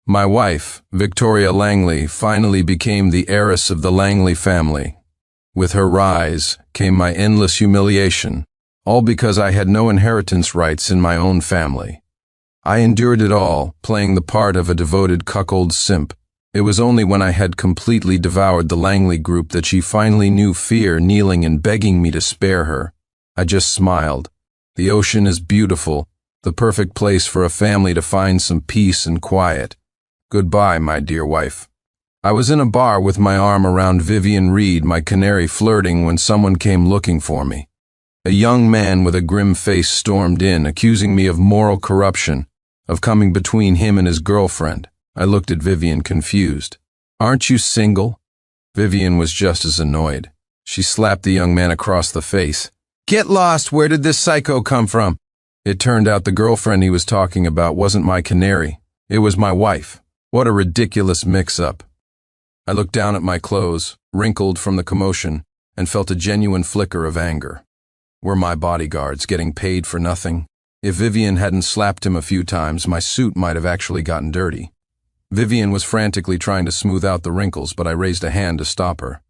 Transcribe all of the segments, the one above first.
My wife, Victoria Langley, finally became the heiress of the Langley family. With her rise came my endless humiliation, all because I had no inheritance rights in my own family. I endured it all, playing the part of a devoted cuckold simp. It was only when I had completely devoured the Langley group that she finally knew fear, kneeling and begging me to spare her. I just smiled. The ocean is beautiful, the perfect place for a family to find some peace and quiet. Goodbye, my dear wife. I was in a bar with my arm around Vivian Reed, my canary, flirting when someone came looking for me. A young man with a grim face stormed in, accusing me of moral corruption, of coming between him and his girlfriend. I looked at Vivian, confused. Aren't you single? Vivian was just as annoyed. She slapped the young man across the face. Get lost, where did this psycho come from? It turned out the girlfriend he was talking about wasn't my canary. It was my wife. What a ridiculous mix-up. I looked down at my clothes, wrinkled from the commotion, and felt a genuine flicker of anger. Were my bodyguards getting paid for nothing? If Vivian hadn't slapped him a few times, my suit might have actually gotten dirty. Vivian was frantically trying to smooth out the wrinkles, but I raised a hand to stop her.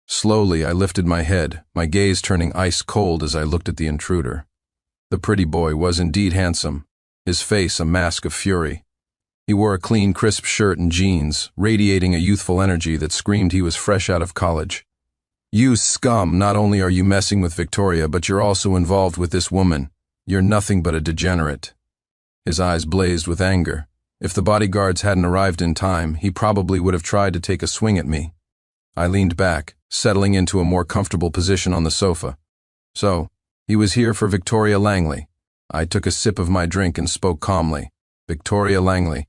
Slowly, I lifted my head, my gaze turning ice cold as I looked at the intruder. The pretty boy was indeed handsome, his face a mask of fury. He wore a clean, crisp shirt and jeans, radiating a youthful energy that screamed he was fresh out of college. You scum, not only are you messing with Victoria, but you're also involved with this woman. You're nothing but a degenerate. His eyes blazed with anger. If the bodyguards hadn't arrived in time, he probably would have tried to take a swing at me. I leaned back, settling into a more comfortable position on the sofa. So, he was here for Victoria Langley. I took a sip of my drink and spoke calmly. Victoria Langley.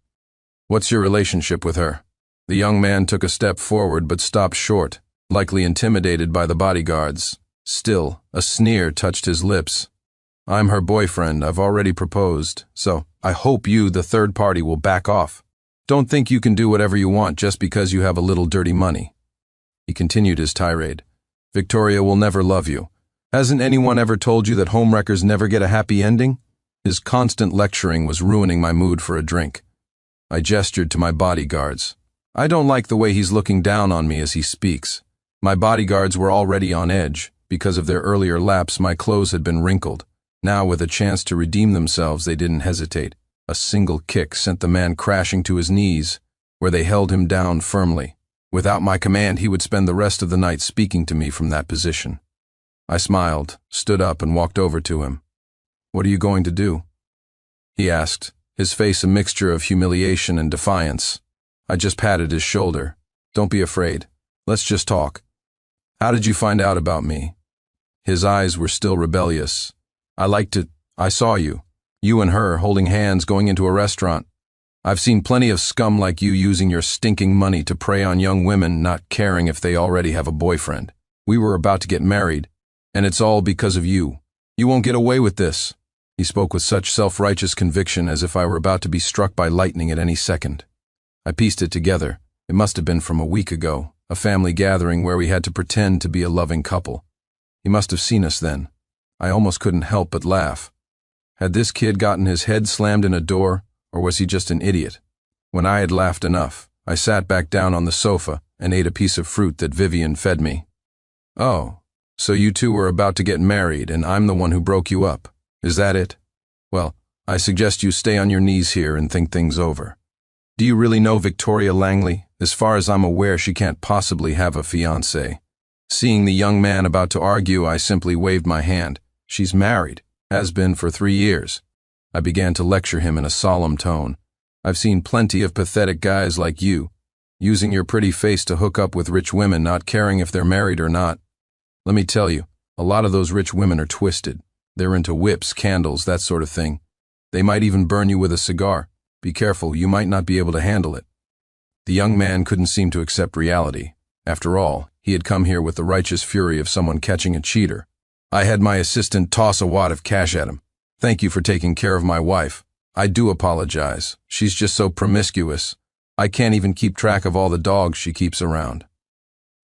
What's your relationship with her? The young man took a step forward but stopped short, likely intimidated by the bodyguards. Still, a sneer touched his lips. I'm her boyfriend. I've already proposed, so I hope you, the third party, will back off. Don't think you can do whatever you want just because you have a little dirty money. He continued his tirade. Victoria will never love you. Hasn't anyone ever told you that homewreckers never get a happy ending? His constant lecturing was ruining my mood for a drink. I gestured to my bodyguards. I don't like the way he's looking down on me as he speaks. My bodyguards were already on edge. Because of their earlier lapse, my clothes had been wrinkled. Now, with a chance to redeem themselves, they didn't hesitate. A single kick sent the man crashing to his knees, where they held him down firmly. Without my command, he would spend the rest of the night speaking to me from that position. I smiled, stood up, and walked over to him. What are you going to do? He asked, his face a mixture of humiliation and defiance. I just patted his shoulder. Don't be afraid. Let's just talk. How did you find out about me? His eyes were still rebellious. I saw you. You and her holding hands going into a restaurant. I've seen plenty of scum like you using your stinking money to prey on young women, not caring if they already have a boyfriend. We were about to get married, and it's all because of you. You won't get away with this. He spoke with such self-righteous conviction as if I were about to be struck by lightning at any second. I pieced it together. It must have been from a week ago, a family gathering where we had to pretend to be a loving couple. He must have seen us then. I almost couldn't help but laugh. Had this kid gotten his head slammed in a door, or was he just an idiot? When I had laughed enough, I sat back down on the sofa and ate a piece of fruit that Vivian fed me. Oh, so you two were about to get married and I'm the one who broke you up. Is that it? Well, I suggest you stay on your knees here and think things over. Do you really know Victoria Langley? As far as I'm aware, she can't possibly have a fiancé. Seeing the young man about to argue, I simply waved my hand. She's married, has been for 3 years. I began to lecture him in a solemn tone. I've seen plenty of pathetic guys like you, using your pretty face to hook up with rich women, not caring if they're married or not. Let me tell you, a lot of those rich women are twisted. They're into whips, candles, that sort of thing. They might even burn you with a cigar. Be careful, you might not be able to handle it. The young man couldn't seem to accept reality. After all, he had come here with the righteous fury of someone catching a cheater. I had my assistant toss a wad of cash at him. Thank you for taking care of my wife. I do apologize. She's just so promiscuous. I can't even keep track of all the dogs she keeps around.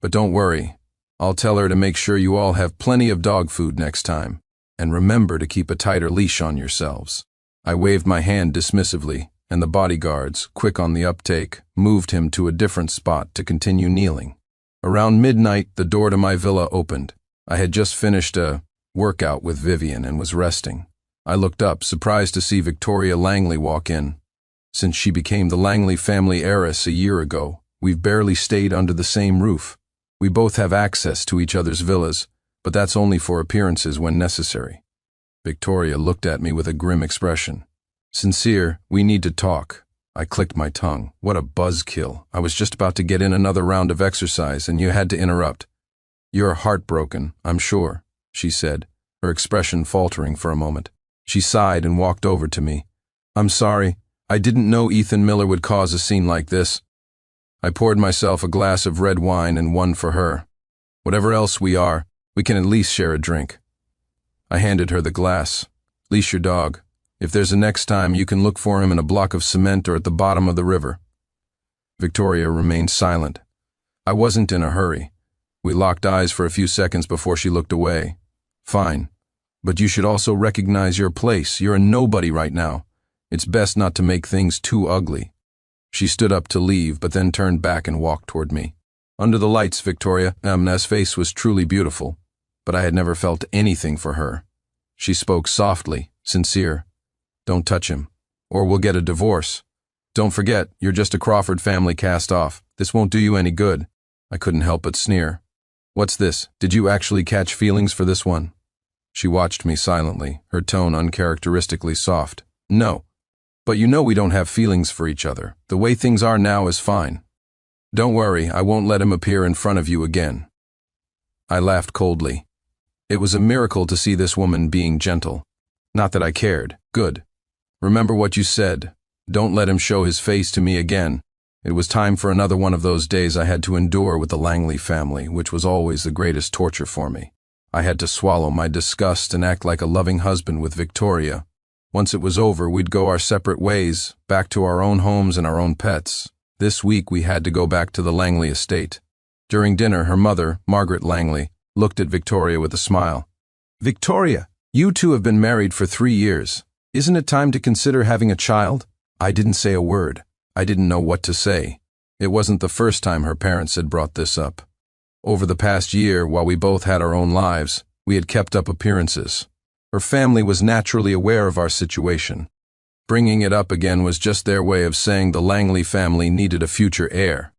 But don't worry. I'll tell her to make sure you all have plenty of dog food next time. And remember to keep a tighter leash on yourselves. I waved my hand dismissively, and the bodyguards, quick on the uptake, moved him to a different spot to continue kneeling. Around midnight, the door to my villa opened. I had just finished a workout with Vivian and was resting. I looked up, surprised to see Victoria Langley walk in. Since she became the Langley family heiress a year ago, we've barely stayed under the same roof. We both have access to each other's villas, but that's only for appearances when necessary. Victoria looked at me with a grim expression. Sincere, we need to talk. I clicked my tongue. What a buzzkill. I was just about to get in another round of exercise and you had to interrupt. You're heartbroken, I'm sure, she said, her expression faltering for a moment. She sighed and walked over to me. I'm sorry. I didn't know Ethan Miller would cause a scene like this. I poured myself a glass of red wine and one for her. Whatever else we are, we can at least share a drink. I handed her the glass. Leash your dog. If there's a next time, you can look for him in a block of cement or at the bottom of the river. Victoria remained silent. I wasn't in a hurry. We locked eyes for a few seconds before she looked away. Fine. But you should also recognize your place. You're a nobody right now. It's best not to make things too ugly. She stood up to leave, but then turned back and walked toward me. Under the lights, Victoria, Amna's face was truly beautiful, but I had never felt anything for her. She spoke softly, sincere. Don't touch him, or we'll get a divorce. Don't forget, you're just a Crawford family cast off. This won't do you any good. I couldn't help but sneer. What's this? Did you actually catch feelings for this one? She watched me silently, her tone uncharacteristically soft. No. But you know we don't have feelings for each other. The way things are now is fine. Don't worry, I won't let him appear in front of you again. I laughed coldly. It was a miracle to see this woman being gentle. Not that I cared. Good. Remember what you said. Don't let him show his face to me again. It was time for another one of those days I had to endure with the Langley family, which was always the greatest torture for me. I had to swallow my disgust and act like a loving husband with Victoria. Once it was over, we'd go our separate ways, back to our own homes and our own pets. This week we had to go back to the Langley estate. During dinner, her mother, Margaret Langley, looked at Victoria with a smile. Victoria, you two have been married for 3 years. Isn't it time to consider having a child? I didn't say a word. I didn't know what to say. It wasn't the first time her parents had brought this up. Over the past year, while we both had our own lives, we had kept up appearances. Her family was naturally aware of our situation. Bringing it up again was just their way of saying the Langley family needed a future heir.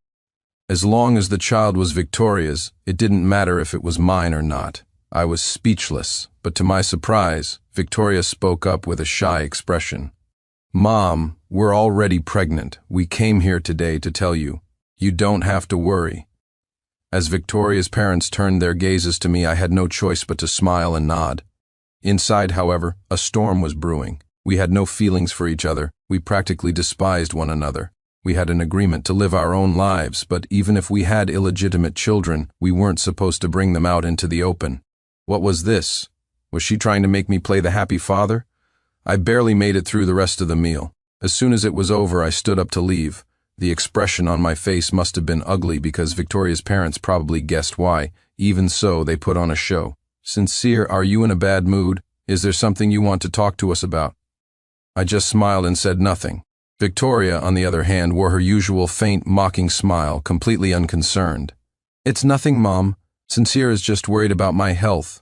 As long as the child was Victoria's, it didn't matter if it was mine or not. I was speechless, but to my surprise, Victoria spoke up with a shy expression. Mom, we're already pregnant. We came here today to tell you. You don't have to worry. As Victoria's parents turned their gazes to me, I had no choice but to smile and nod. Inside, however, a storm was brewing. We had no feelings for each other. We practically despised one another. We had an agreement to live our own lives, but even if we had illegitimate children, we weren't supposed to bring them out into the open. What was this? Was she trying to make me play the happy father? I barely made it through the rest of the meal. As soon as it was over, I stood up to leave. The expression on my face must have been ugly because Victoria's parents probably guessed why. Even so, they put on a show. Sincere, are you in a bad mood? Is there something you want to talk to us about? I just smiled and said nothing. Victoria, on the other hand, wore her usual faint, mocking smile, completely unconcerned. It's nothing, Mom. Sincere is just worried about my health.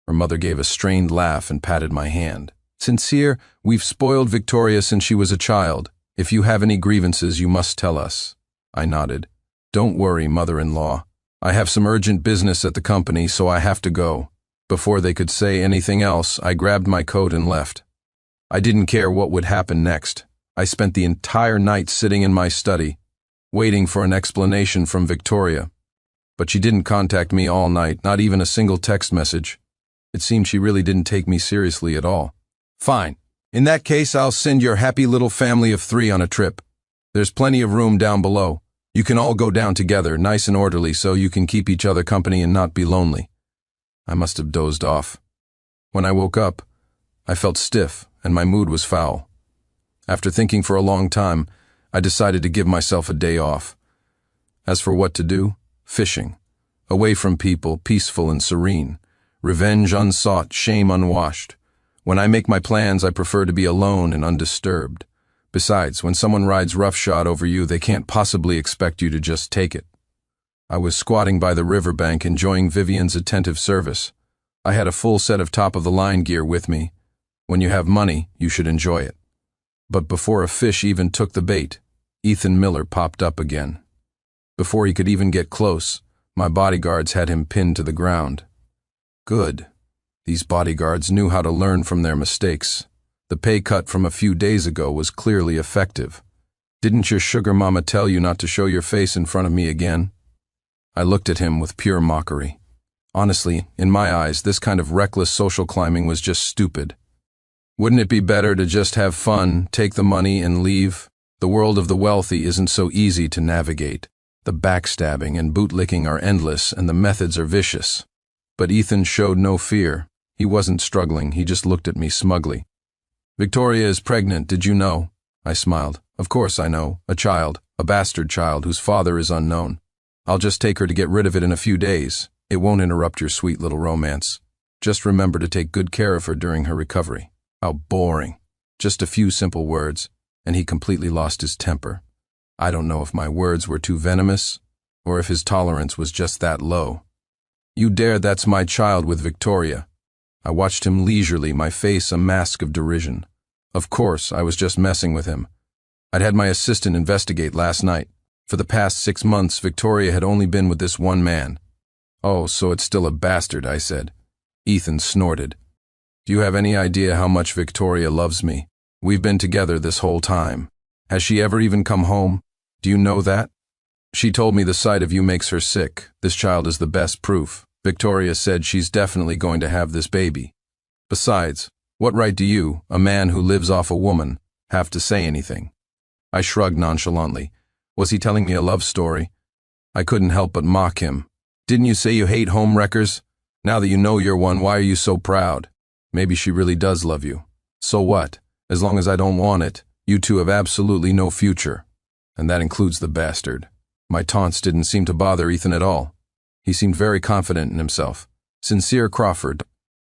Her mother gave a strained laugh and patted my hand. Sincere, we've spoiled Victoria since she was a child. If you have any grievances, you must tell us. I nodded. Don't worry, mother-in-law. I have some urgent business at the company, so I have to go. Before they could say anything else, I grabbed my coat and left. I didn't care what would happen next. I spent the entire night sitting in my study, waiting for an explanation from Victoria. But she didn't contact me all night, not even a single text message. It seemed she really didn't take me seriously at all. Fine. In that case, I'll send your happy little family of 3 on a trip. There's plenty of room down below. You can all go down together, nice and orderly, so you can keep each other company and not be lonely. I must have dozed off. When I woke up, I felt stiff and my mood was foul. After thinking for a long time, I decided to give myself a day off. As for what to do, fishing. Away from people, peaceful and serene. Revenge unsought, shame unwashed. When I make my plans, I prefer to be alone and undisturbed. Besides, when someone rides roughshod over you, they can't possibly expect you to just take it. I was squatting by the riverbank enjoying Vivian's attentive service. I had a full set of top-of-the-line gear with me. When you have money, you should enjoy it. But before a fish even took the bait, Ethan Miller popped up again. Before he could even get close, my bodyguards had him pinned to the ground. Good. These bodyguards knew how to learn from their mistakes. The pay cut from a few days ago was clearly effective. Didn't your sugar mama tell you not to show your face in front of me again? I looked at him with pure mockery. Honestly, in my eyes, this kind of reckless social climbing was just stupid. Wouldn't it be better to just have fun, take the money, and leave? The world of the wealthy isn't so easy to navigate. The backstabbing and bootlicking are endless, and the methods are vicious. But Ethan showed no fear. He wasn't struggling, he just looked at me smugly. Victoria is pregnant, did you know? I smiled. Of course I know. A child, a bastard child whose father is unknown. I'll just take her to get rid of it in a few days. It won't interrupt your sweet little romance. Just remember to take good care of her during her recovery. How boring. Just a few simple words, and he completely lost his temper. I don't know if my words were too venomous, or if his tolerance was just that low. You dare, that's my child with Victoria. I watched him leisurely, my face a mask of derision. Of course, I was just messing with him. I'd had my assistant investigate last night. For the past 6 months, Victoria had only been with this one man. Oh, so it's still a bastard, I said. Ethan snorted. Do you have any idea how much Victoria loves me? We've been together this whole time. Has she ever even come home? Do you know that? She told me the sight of you makes her sick. This child is the best proof. Victoria said she's definitely going to have this baby. Besides, what right do you, a man who lives off a woman, have to say anything? I shrugged nonchalantly. Was he telling me a love story? I couldn't help but mock him. Didn't you say you hate homewreckers? Now that you know you're one, why are you so proud? Maybe she really does love you. So what? As long as I don't want it, you two have absolutely no future. And that includes the bastard. My taunts didn't seem to bother Ethan at all. He seemed very confident in himself. Sincere Crawford,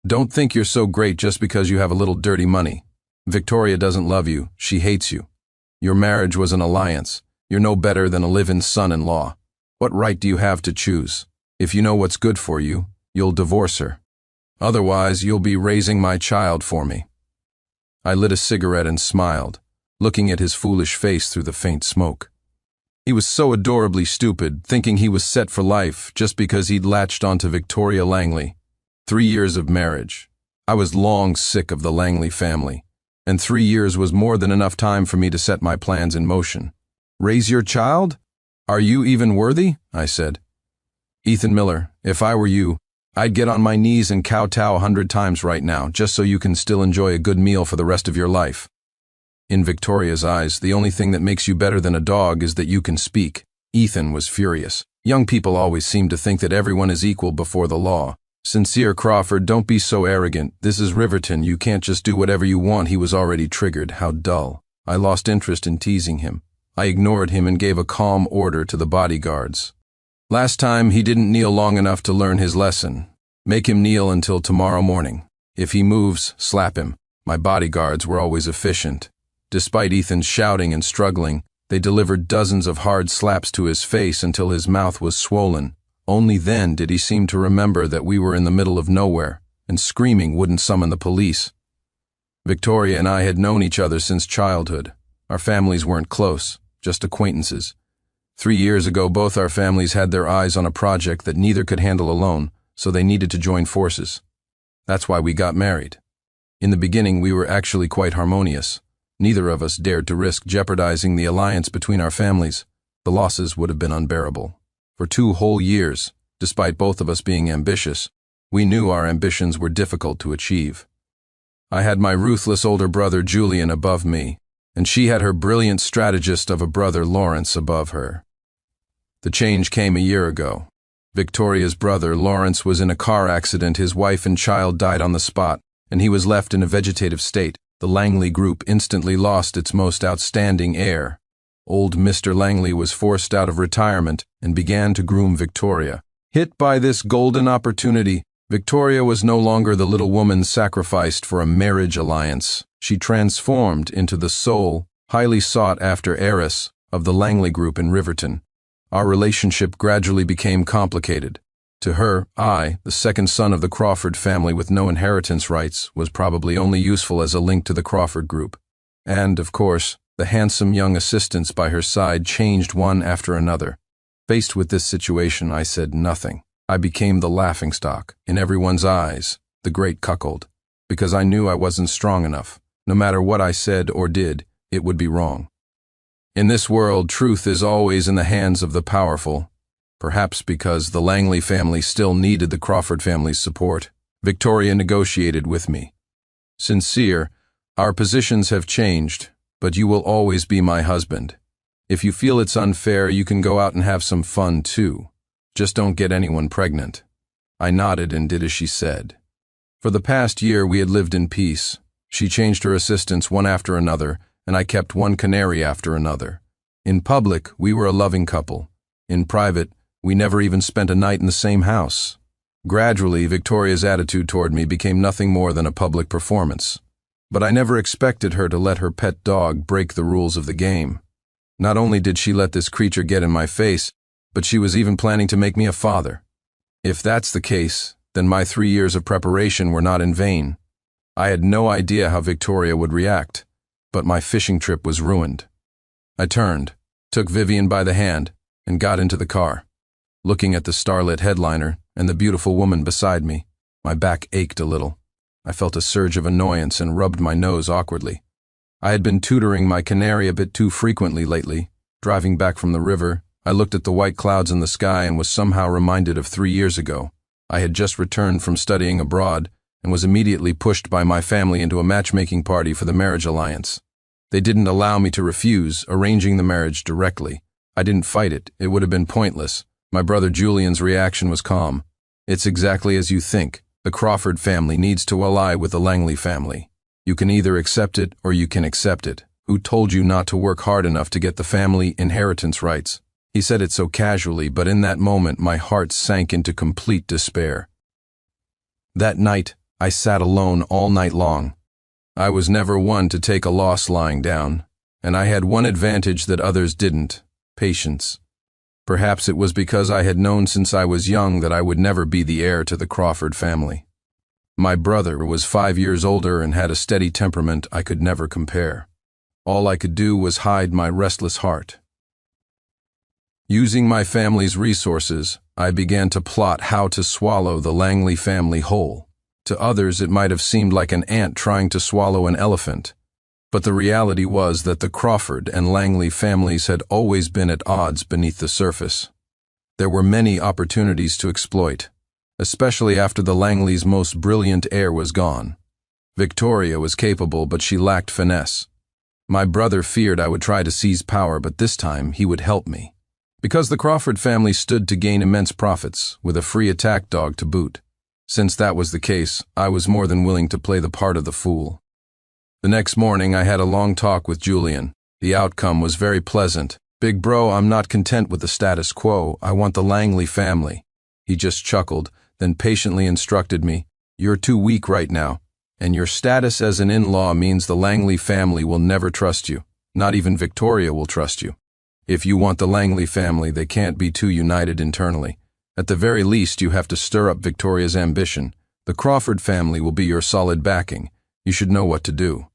don't think you're so great just because you have a little dirty money. Victoria doesn't love you, she hates you. Your marriage was an alliance. You're no better than a live-in son-in-law. What right do you have to choose? If you know what's good for you, you'll divorce her. Otherwise, you'll be raising my child for me. I lit a cigarette and smiled, looking at his foolish face through the faint smoke. He was so adorably stupid, thinking he was set for life just because he'd latched onto Victoria Langley. 3 years of marriage. I was long sick of the Langley family, and 3 years was more than enough time for me to set my plans in motion. Raise your child? Are you even worthy? I said. Ethan Miller, if I were you, I'd get on my knees and kowtow 100 times right now, just so you can still enjoy a good meal for the rest of your life. In Victoria's eyes, the only thing that makes you better than a dog is that you can speak. Ethan was furious. Young people always seem to think that everyone is equal before the law. Sincere Crawford, don't be so arrogant. This is Riverton. You can't just do whatever you want. He was already triggered. How dull. I lost interest in teasing him. I ignored him and gave a calm order to the bodyguards. Last time, he didn't kneel long enough to learn his lesson. Make him kneel until tomorrow morning. If he moves, slap him. My bodyguards were always efficient. Despite Ethan's shouting and struggling, they delivered dozens of hard slaps to his face until his mouth was swollen. Only then did he seem to remember that we were in the middle of nowhere, and screaming wouldn't summon the police. Victoria and I had known each other since childhood. Our families weren't close, just acquaintances. 3 years ago, both our families had their eyes on a project that neither could handle alone, so they needed to join forces. That's why we got married. In the beginning, we were actually quite harmonious. Neither of us dared to risk jeopardizing the alliance between our families. The losses would have been unbearable. For 2 whole years, despite both of us being ambitious, we knew our ambitions were difficult to achieve. I had my ruthless older brother Julian above me, and she had her brilliant strategist of a brother Lawrence above her. The change came a year ago. Victoria's brother Lawrence was in a car accident. His wife and child died on the spot, and he was left in a vegetative state. The Langley group instantly lost its most outstanding heir. Old Mr. Langley was forced out of retirement and began to groom Victoria. Hit by this golden opportunity, Victoria was no longer the little woman sacrificed for a marriage alliance. She transformed into the sole, highly sought-after heiress of the Langley Group in Riverton. Our relationship gradually became complicated. To her, I, the second son of the Crawford family with no inheritance rights, was probably only useful as a link to the Crawford Group. And, of course, the handsome young assistants by her side changed one after another. Faced with this situation, I said nothing. I became the laughingstock, in everyone's eyes, the great cuckold, because I knew I wasn't strong enough. No matter what I said or did, it would be wrong. In this world, truth is always in the hands of the powerful. Perhaps because the Langley family still needed the Crawford family's support, Victoria negotiated with me. Sincere, our positions have changed, but you will always be my husband. If you feel it's unfair, you can go out and have some fun too. Just don't get anyone pregnant. I nodded and did as she said. For the past year, we had lived in peace. She changed her assistants one after another, and I kept one canary after another. In public, we were a loving couple. In private, we never even spent a night in the same house. Gradually, Victoria's attitude toward me became nothing more than a public performance. But I never expected her to let her pet dog break the rules of the game. Not only did she let this creature get in my face, but she was even planning to make me a father. If that's the case, then my 3 years of preparation were not in vain. I had no idea how Victoria would react, but my fishing trip was ruined. I turned, took Vivian by the hand, and got into the car. Looking at the starlit headliner and the beautiful woman beside me, my back ached a little. I felt a surge of annoyance and rubbed my nose awkwardly. I had been tutoring my canary a bit too frequently lately. Driving back from the river, I looked at the white clouds in the sky and was somehow reminded of 3 years ago. I had just returned from studying abroad and was immediately pushed by my family into a matchmaking party for the marriage alliance. They didn't allow me to refuse, arranging the marriage directly. I didn't fight it. It would have been pointless. My brother Julian's reaction was calm. It's exactly as you think. The Crawford family needs to ally with the Langley family. You can either accept it or you can accept it. Who told you not to work hard enough to get the family inheritance rights? He said it so casually, but in that moment my heart sank into complete despair. That night, I sat alone all night long. I was never one to take a loss lying down, and I had one advantage that others didn't: patience. Perhaps it was because I had known since I was young that I would never be the heir to the Crawford family. My brother was 5 years older and had a steady temperament I could never compare. All I could do was hide my restless heart. Using my family's resources, I began to plot how to swallow the Langley family whole. To others, it might have seemed like an ant trying to swallow an elephant. But the reality was that the Crawford and Langley families had always been at odds beneath the surface. There were many opportunities to exploit, especially after the Langleys' most brilliant heir was gone. Victoria was capable, but she lacked finesse. My brother feared I would try to seize power, but this time he would help me. Because the Crawford family stood to gain immense profits, with a free attack dog to boot. Since that was the case, I was more than willing to play the part of the fool. The next morning, I had a long talk with Julian. The outcome was very pleasant. "Big bro, I'm not content with the status quo. I want the Langley family." He just chuckled, then patiently instructed me, "You're too weak right now, and your status as an in-law means the Langley family will never trust you. Not even Victoria will trust you. If you want the Langley family, they can't be too united internally. At the very least, you have to stir up Victoria's ambition. The Crawford family will be your solid backing. You should know what to do."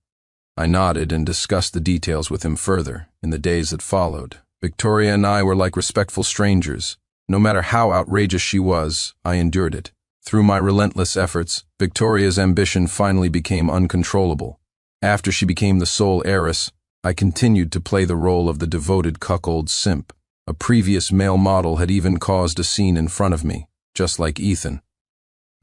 I nodded and discussed the details with him further. In the days that followed, Victoria and I were like respectful strangers. No matter how outrageous she was, I endured it. Through my relentless efforts, Victoria's ambition finally became uncontrollable. After she became the sole heiress, I continued to play the role of the devoted cuckold simp. A previous male model had even caused a scene in front of me, just like Ethan.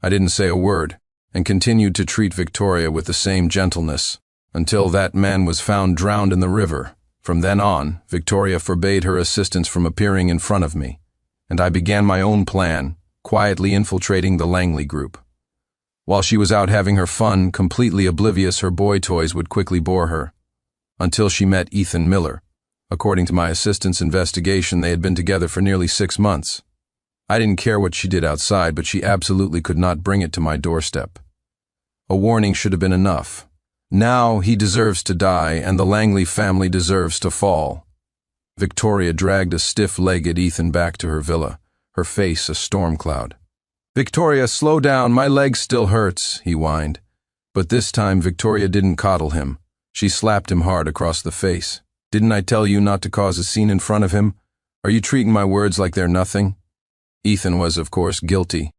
I didn't say a word, and continued to treat Victoria with the same gentleness, until that man was found drowned in the river. From then on, Victoria forbade her assistants from appearing in front of me, and I began my own plan, quietly infiltrating the Langley group. While she was out having her fun, completely oblivious her boy toys would quickly bore her, until she met Ethan Miller. According to my assistant's investigation, they had been together for nearly 6 months. I didn't care what she did outside, but she absolutely could not bring it to my doorstep. A warning should have been enough. Now he deserves to die, and the Langley family deserves to fall. Victoria dragged a stiff-legged Ethan back to her villa, her face a storm cloud. "Victoria, slow down, my leg still hurts," he whined. But this time Victoria didn't coddle him. She slapped him hard across the face. "Didn't I tell you not to cause a scene in front of him? Are you treating my words like they're nothing?" Ethan was, of course, guilty.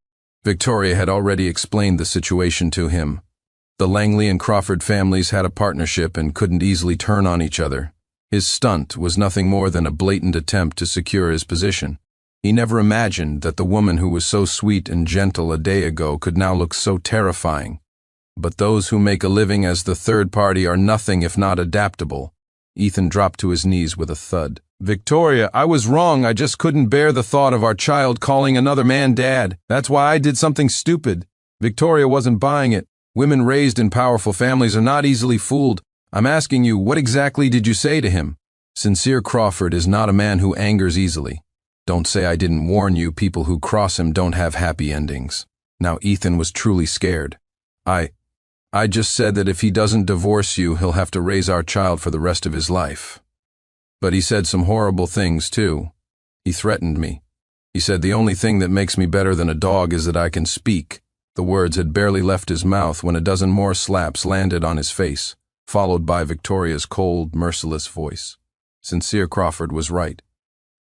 Victoria had already explained the situation to him. The Langley and Crawford families had a partnership and couldn't easily turn on each other. His stunt was nothing more than a blatant attempt to secure his position. He never imagined that the woman who was so sweet and gentle a day ago could now look so terrifying. But those who make a living as the third party are nothing if not adaptable. Ethan dropped to his knees with a thud. "Victoria, I was wrong. I just couldn't bear the thought of our child calling another man dad. That's why I did something stupid. Victoria wasn't buying it. Women raised in powerful families are not easily fooled. I'm asking you, what exactly did you say to him?" "Sincere Crawford is not a man who angers easily. Don't say I didn't warn you. People who cross him don't have happy endings." Now Ethan was truly scared. I just said that if he doesn't divorce you, he'll have to raise our child for the rest of his life." But he said some horrible things, too. He threatened me. He said the only thing that makes me better than a dog is that I can speak. The words had barely left his mouth when a dozen more slaps landed on his face, followed by Victoria's cold, merciless voice. Sincere Crawford was right.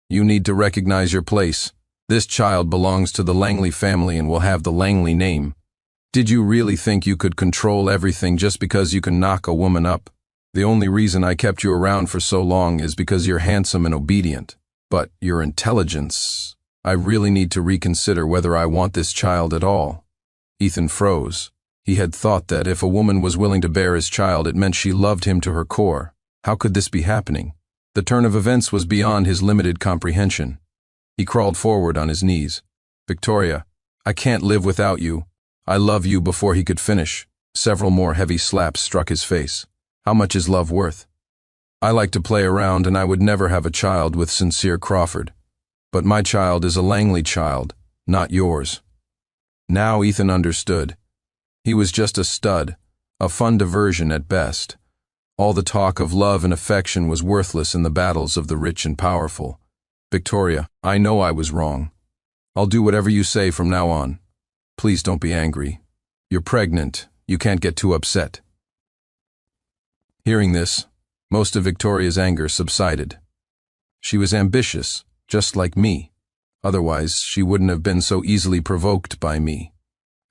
"You need to recognize your place. This child belongs to the Langley family and will have the Langley name. Did you really think you could control everything just because you can knock a woman up? The only reason I kept you around for so long is because you're handsome and obedient. But your intelligence... I really need to reconsider whether I want this child at all." Ethan froze. He had thought that if a woman was willing to bear his child, it meant she loved him to her core. How could this be happening? The turn of events was beyond his limited comprehension. He crawled forward on his knees. "Victoria, I can't live without you. I love you." Before he could finish, several more heavy slaps struck his face. "How much is love worth? I like to play around, and I would never have a child with Sincere Crawford. But my child is a Langley child, not yours." Now Ethan understood. He was just a stud, a fun diversion at best. All the talk of love and affection was worthless in the battles of the rich and powerful. "Victoria, I know I was wrong. I'll do whatever you say from now on. Please don't be angry. You're pregnant. You can't get too upset." Hearing this, most of Victoria's anger subsided. She was ambitious, just like me. Otherwise, she wouldn't have been so easily provoked by me.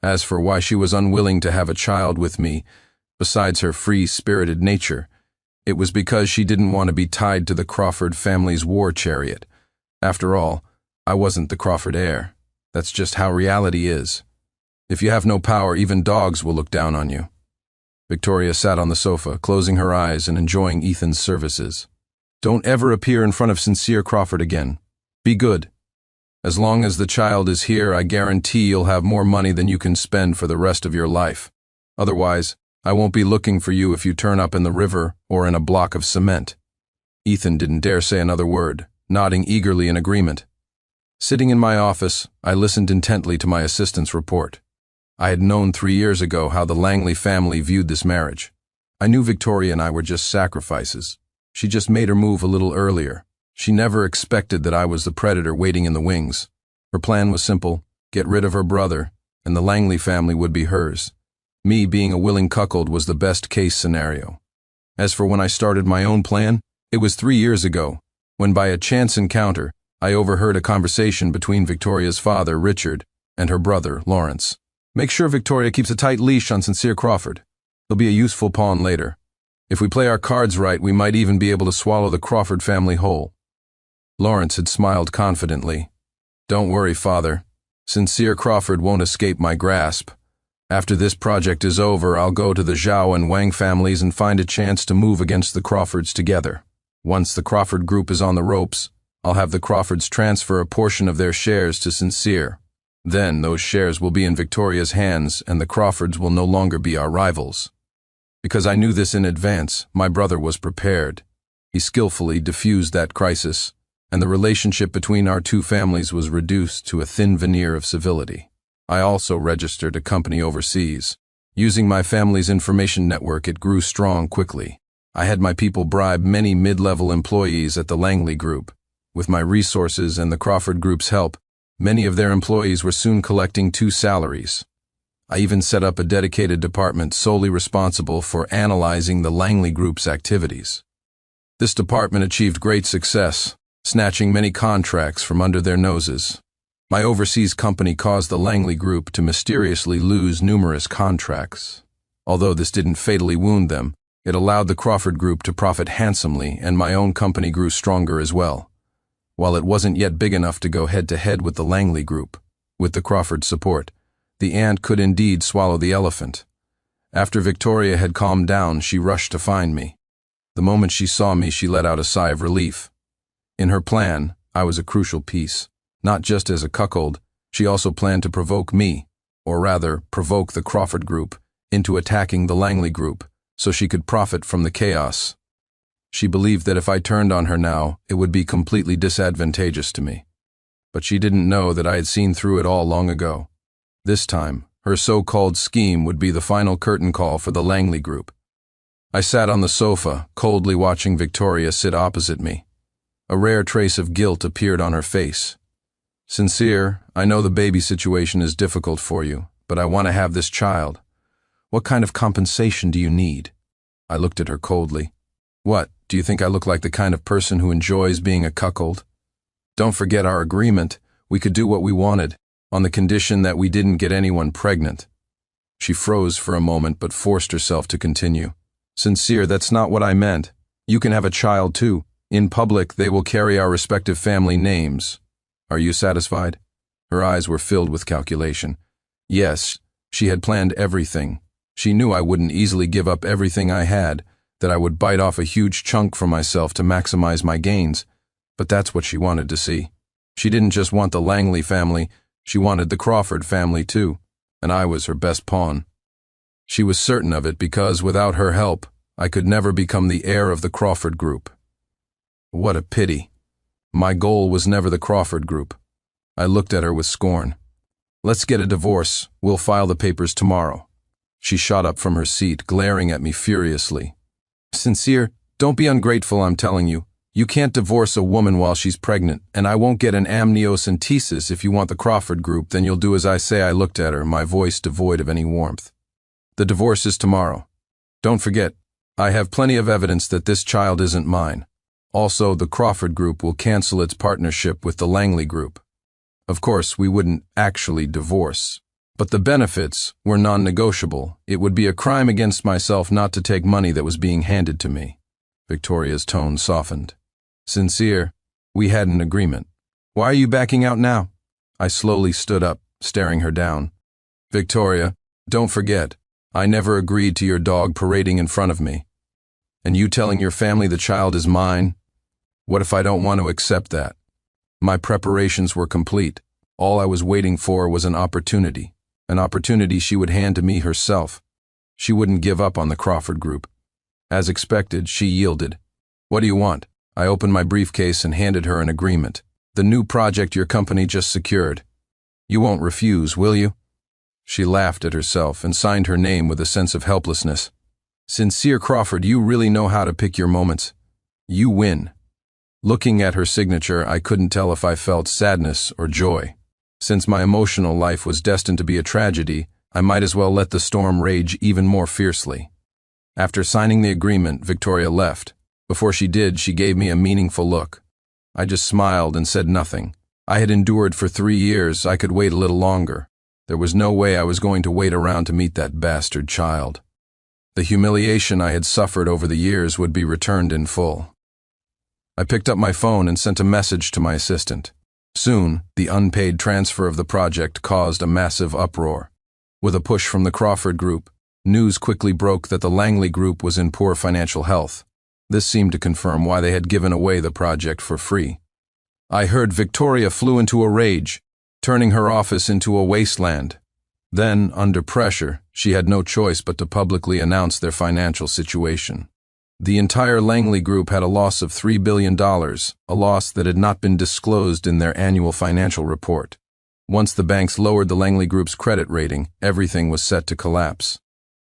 As for why she was unwilling to have a child with me, besides her free-spirited nature, it was because she didn't want to be tied to the Crawford family's war chariot. After all, I wasn't the Crawford heir. That's just how reality is. If you have no power, even dogs will look down on you. Victoria sat on the sofa, closing her eyes and enjoying Ethan's services. "Don't ever appear in front of Sincere Crawford again. Be good. As long as the child is here, I guarantee you'll have more money than you can spend for the rest of your life. Otherwise, I won't be looking for you if you turn up in the river or in a block of cement." Ethan didn't dare say another word, nodding eagerly in agreement. Sitting in my office, I listened intently to my assistant's report. I had known 3 years ago how the Langley family viewed this marriage. I knew Victoria and I were just sacrifices. She just made her move a little earlier. She never expected that I was the predator waiting in the wings. Her plan was simple: get rid of her brother, and the Langley family would be hers. Me being a willing cuckold was the best-case scenario. As for when I started my own plan, it was 3 years ago, when by a chance encounter, I overheard a conversation between Victoria's father, Richard, and her brother, Lawrence. "Make sure Victoria keeps a tight leash on Sincere Crawford. He'll be a useful pawn later. If we play our cards right, we might even be able to swallow the Crawford family whole." Lawrence had smiled confidently. "Don't worry, father. Sincere Crawford won't escape my grasp. After this project is over, I'll go to the Zhao and Wang families and find a chance to move against the Crawfords together. Once the Crawford group is on the ropes, I'll have the Crawfords transfer a portion of their shares to Sincere. Then those shares will be in Victoria's hands, and the Crawfords will no longer be our rivals." Because I knew this in advance, my brother was prepared. He skillfully diffused that crisis, and the relationship between our two families was reduced to a thin veneer of civility. I also registered a company overseas. Using my family's information network, it grew strong quickly. I had my people bribe many mid-level employees at the Langley Group. With my resources and the Crawford Group's help, many of their employees were soon collecting 2 salaries. I even set up a dedicated department solely responsible for analyzing the Langley Group's activities. This department achieved great success, snatching many contracts from under their noses. My overseas company caused the Langley Group to mysteriously lose numerous contracts. Although this didn't fatally wound them, it allowed the Crawford Group to profit handsomely, and my own company grew stronger as well. While it wasn't yet big enough to go head-to-head with the Langley Group, with the Crawford support, the ant could indeed swallow the elephant. After Victoria had calmed down, she rushed to find me. The moment she saw me, she let out a sigh of relief. In her plan, I was a crucial piece. Not just as a cuckold, she also planned to provoke me, or rather, provoke the Crawford Group, into attacking the Langley Group, so she could profit from the chaos. She believed that if I turned on her now, it would be completely disadvantageous to me. But she didn't know that I had seen through it all long ago. This time, her so-called scheme would be the final curtain call for the Langley Group. I sat on the sofa, coldly watching Victoria sit opposite me. A rare trace of guilt appeared on her face. "Sincere, I know the baby situation is difficult for you, but I want to have this child. What kind of compensation do you need?" I looked at her coldly. "What, do you think I look like the kind of person who enjoys being a cuckold? Don't forget our agreement. We could do what we wanted, on the condition that we didn't get anyone pregnant." She froze for a moment but forced herself to continue. "Sincere, that's not what I meant. You can have a child too. In public, they will carry our respective family names. Are you satisfied?" Her eyes were filled with calculation. Yes, she had planned everything. She knew I wouldn't easily give up everything I had, that I would bite off a huge chunk for myself to maximize my gains. But that's what she wanted to see. She didn't just want the Langley family, she wanted the Crawford family too, and I was her best pawn. She was certain of it because, without her help, I could never become the heir of the Crawford Group. What a pity. My goal was never the Crawford Group. I looked at her with scorn. "Let's get a divorce. We'll file the papers tomorrow." She shot up from her seat, glaring at me furiously. "Sincere, don't be ungrateful, I'm telling you. You can't divorce a woman while she's pregnant, and I won't get an amniocentesis. If you want the Crawford Group, then you'll do as I say." I looked at her, my voice devoid of any warmth. "The divorce is tomorrow. Don't forget, I have plenty of evidence that this child isn't mine. Also, the Crawford Group will cancel its partnership with the Langley Group. Of course, we wouldn't actually divorce, but the benefits were non-negotiable. It would be a crime against myself not to take money that was being handed to me." Victoria's tone softened. "Sincere, we had an agreement. Why are you backing out now?" I slowly stood up, staring her down. "Victoria, don't forget, I never agreed to your dog parading in front of me. And you telling your family the child is mine? What if I don't want to accept that?" My preparations were complete. All I was waiting for was an opportunity she would hand to me herself. She wouldn't give up on the Crawford Group. As expected, she yielded. "What do you want?" I opened my briefcase and handed her an agreement. "The new project your company just secured. You won't refuse, will you?" She laughed at herself and signed her name with a sense of helplessness. "Sincere Crawford, you really know how to pick your moments. You win." Looking at her signature, I couldn't tell if I felt sadness or joy. Since my emotional life was destined to be a tragedy, I might as well let the storm rage even more fiercely. After signing the agreement, Victoria left. Before she did, she gave me a meaningful look. I just smiled and said nothing. I had endured for 3 years. I could wait a little longer. There was no way I was going to wait around to meet that bastard child. The humiliation I had suffered over the years would be returned in full. I picked up my phone and sent a message to my assistant. Soon, the unpaid transfer of the project caused a massive uproar. With a push from the Crawford Group, news quickly broke that the Langley Group was in poor financial health. This seemed to confirm why they had given away the project for free. I heard Victoria flew into a rage, turning her office into a wasteland. Then, under pressure, she had no choice but to publicly announce their financial situation. The entire Langley Group had a loss of $3 billion, a loss that had not been disclosed in their annual financial report. Once the banks lowered the Langley Group's credit rating, everything was set to collapse.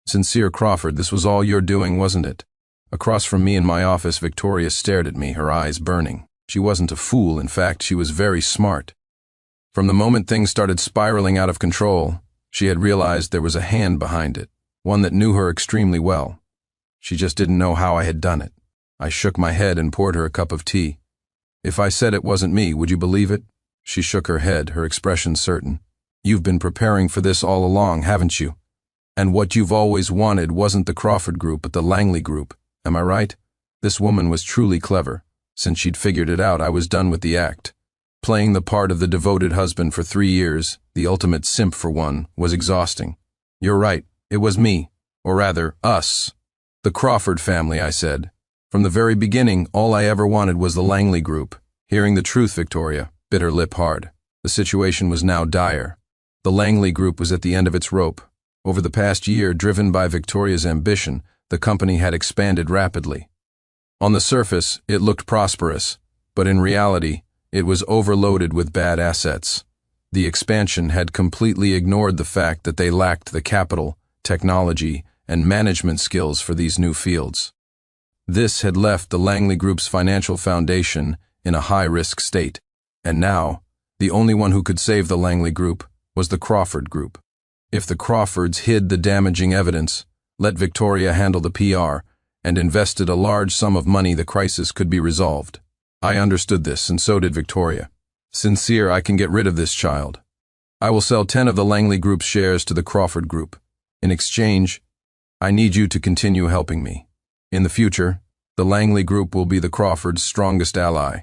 Sincere Crawford, this was all your doing, wasn't it? Across from me in my office, Victoria stared at me, her eyes burning. She wasn't a fool, in fact, she was very smart. From the moment things started spiraling out of control, she had realized there was a hand behind it, one that knew her extremely well. She just didn't know how I had done it. I shook my head and poured her a cup of tea. If I said it wasn't me, would you believe it? She shook her head, her expression certain. You've been preparing for this all along, haven't you? And what you've always wanted wasn't the Crawford Group, but the Langley Group. Am I right? This woman was truly clever. Since she'd figured it out, I was done with the act. Playing the part of the devoted husband for 3 years, the ultimate simp for one, was exhausting. You're right, it was me. Or rather, us. The Crawford family, I said. From the very beginning, all I ever wanted was the Langley Group. Hearing the truth, Victoria bit her lip hard. The situation was now dire. The Langley Group was at the end of its rope. Over the past year, driven by Victoria's ambition, the company had expanded rapidly. On the surface, it looked prosperous, but in reality, it was overloaded with bad assets. The expansion had completely ignored the fact that they lacked the capital, technology, and management skills for these new fields. This had left the Langley Group's financial foundation in a high-risk state, and now, the only one who could save the Langley Group was the Crawford Group. If the Crawfords hid the damaging evidence, let Victoria handle the PR, and invested a large sum of money, the crisis could be resolved. I understood this, and so did Victoria. Sincere, I can get rid of this child. I will sell 10 of the Langley Group's shares to the Crawford Group. In exchange, I need you to continue helping me. In the future, the Langley Group will be the Crawfords' strongest ally,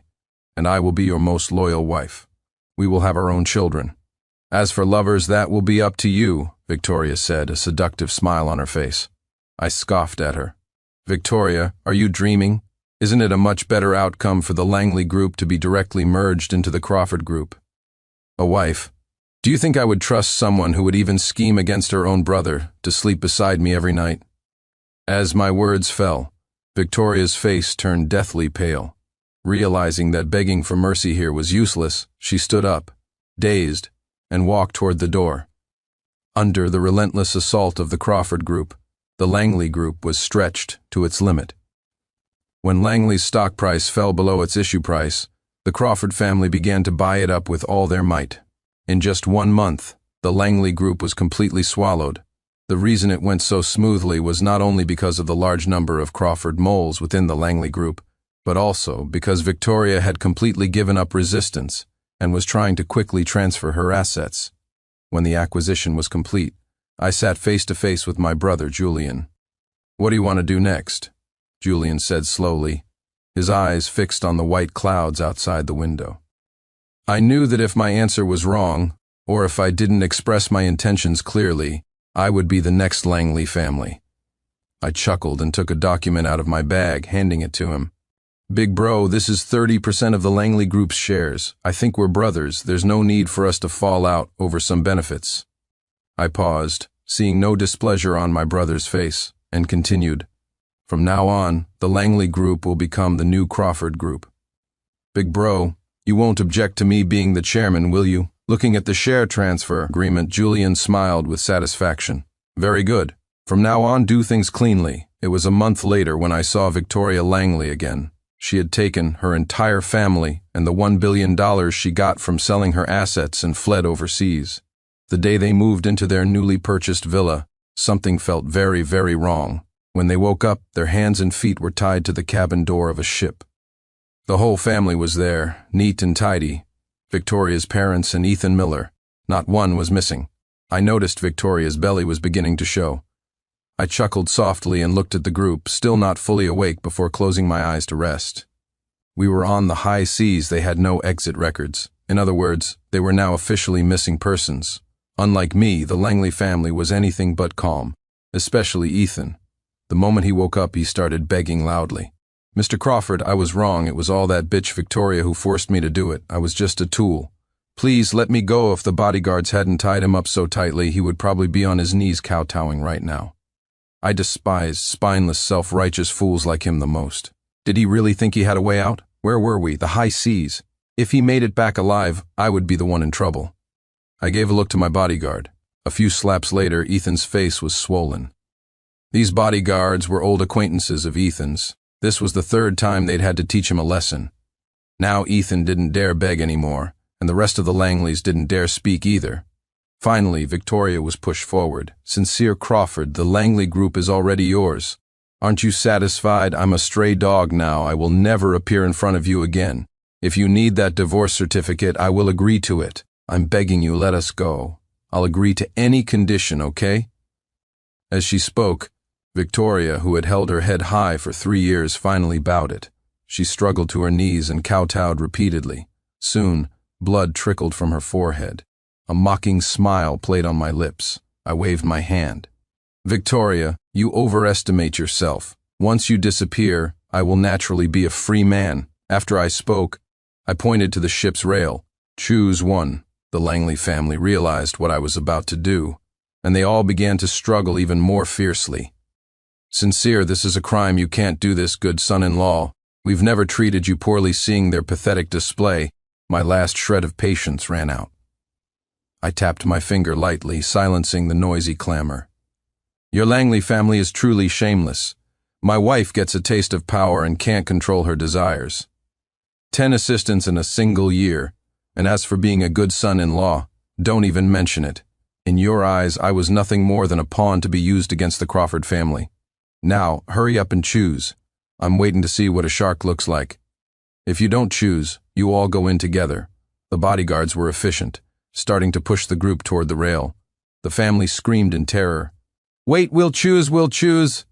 and I will be your most loyal wife. We will have our own children. As for lovers, that will be up to you, Victoria said, a seductive smile on her face. I scoffed at her. Victoria, are you dreaming? Isn't it a much better outcome for the Langley Group to be directly merged into the Crawford Group? A wife. Do you think I would trust someone who would even scheme against her own brother to sleep beside me every night? As my words fell, Victoria's face turned deathly pale. Realizing that begging for mercy here was useless, she stood up, dazed, and walked toward the door. Under the relentless assault of the Crawford Group, the Langley Group was stretched to its limit. When Langley's stock price fell below its issue price, the Crawford family began to buy it up with all their might. In just 1 month, the Langley Group was completely swallowed. The reason it went so smoothly was not only because of the large number of Crawford moles within the Langley Group, but also because Victoria had completely given up resistance and was trying to quickly transfer her assets. When the acquisition was complete, I sat face to face with my brother, Julian. What do you want to do next? Julian said slowly, his eyes fixed on the white clouds outside the window. I knew that if my answer was wrong, or if I didn't express my intentions clearly, I would be the next Langley family. I chuckled and took a document out of my bag, handing it to him. Big bro, this is 30% of the Langley Group's shares. I think we're brothers. There's no need for us to fall out over some benefits. I paused, seeing no displeasure on my brother's face, and continued. From now on, the Langley Group will become the new Crawford Group. Big bro, you won't object to me being the chairman, will you? Looking at the share transfer agreement, Julian smiled with satisfaction. Very good. From now on, do things cleanly. It was a month later when I saw Victoria Langley again. She had taken her entire family and the $1 billion she got from selling her assets and fled overseas. The day they moved into their newly purchased villa, something felt very, very wrong. When they woke up, their hands and feet were tied to the cabin door of a ship. The whole family was there, neat and tidy. Victoria's parents and Ethan Miller. Not one was missing. I noticed Victoria's belly was beginning to show. I chuckled softly and looked at the group, still not fully awake, before closing my eyes to rest. We were on the high seas. They had no exit records. In other words, they were now officially missing persons. Unlike me, the Langley family was anything but calm, especially Ethan. The moment he woke up, he started begging loudly. Mr. Crawford, I was wrong. It was all that bitch Victoria who forced me to do it. I was just a tool. Please let me go. If the bodyguards hadn't tied him up so tightly, he would probably be on his knees kowtowing right now. I despised spineless, self-righteous fools like him the most. Did he really think he had a way out? Where were we? The high seas. If he made it back alive, I would be the one in trouble. I gave a look to my bodyguard. A few slaps later, Ethan's face was swollen. These bodyguards were old acquaintances of Ethan's. This was the third time they'd had to teach him a lesson. Now Ethan didn't dare beg anymore, and the rest of the Langleys didn't dare speak either. Finally, Victoria was pushed forward. "Sincere Crawford, the Langley group is already yours. Aren't you satisfied? I'm a stray dog now. I will never appear in front of you again. If you need that divorce certificate, I will agree to it. I'm begging you, let us go. I'll agree to any condition, okay?" As she spoke, Victoria, who had held her head high for 3 years, finally bowed it. She struggled to her knees and kowtowed repeatedly. Soon, blood trickled from her forehead. A mocking smile played on my lips. I waved my hand. "Victoria, you overestimate yourself. Once you disappear, I will naturally be a free man." After I spoke, I pointed to the ship's rail. "Choose one." The Langley family realized what I was about to do, and they all began to struggle even more fiercely. "Sincere, this is a crime. You can't do this, good son-in-law. We've never treated you poorly." Seeing their pathetic display, my last shred of patience ran out. I tapped my finger lightly, silencing the noisy clamor. "Your Langley family is truly shameless. My wife gets a taste of power and can't control her desires. 10 assistants in a single year, and as for being a good son-in-law, don't even mention it. In your eyes, I was nothing more than a pawn to be used against the Crawford family. Now, hurry up and choose. I'm waiting to see what a shark looks like. If you don't choose, you all go in together." The bodyguards were efficient, starting to push the group toward the rail. The family screamed in terror. "Wait, we'll choose, we'll choose."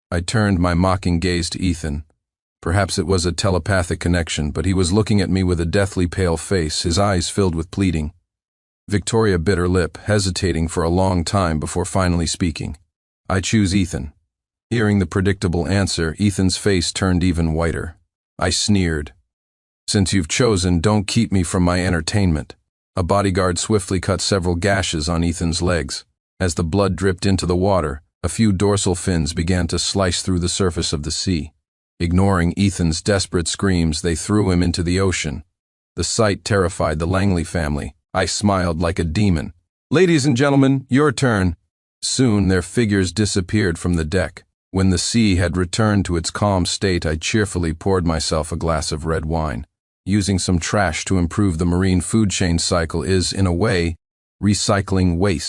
I turned my mocking gaze to Ethan. Perhaps it was a telepathic connection, but he was looking at me with a deathly pale face, his eyes filled with pleading. Victoria bit her lip, hesitating for a long time before finally speaking. "I choose Ethan." Hearing the predictable answer, Ethan's face turned even whiter. I sneered. "Since you've chosen, don't keep me from my entertainment." A bodyguard swiftly cut several gashes on Ethan's legs. As the blood dripped into the water, a few dorsal fins began to slice through the surface of the sea. Ignoring Ethan's desperate screams, they threw him into the ocean. The sight terrified the Langley family. I smiled like a demon. "Ladies and gentlemen, your turn." Soon their figures disappeared from the deck. When the sea had returned to its calm state, I cheerfully poured myself a glass of red wine. Using some trash to improve the marine food chain cycle is, in a way, recycling waste.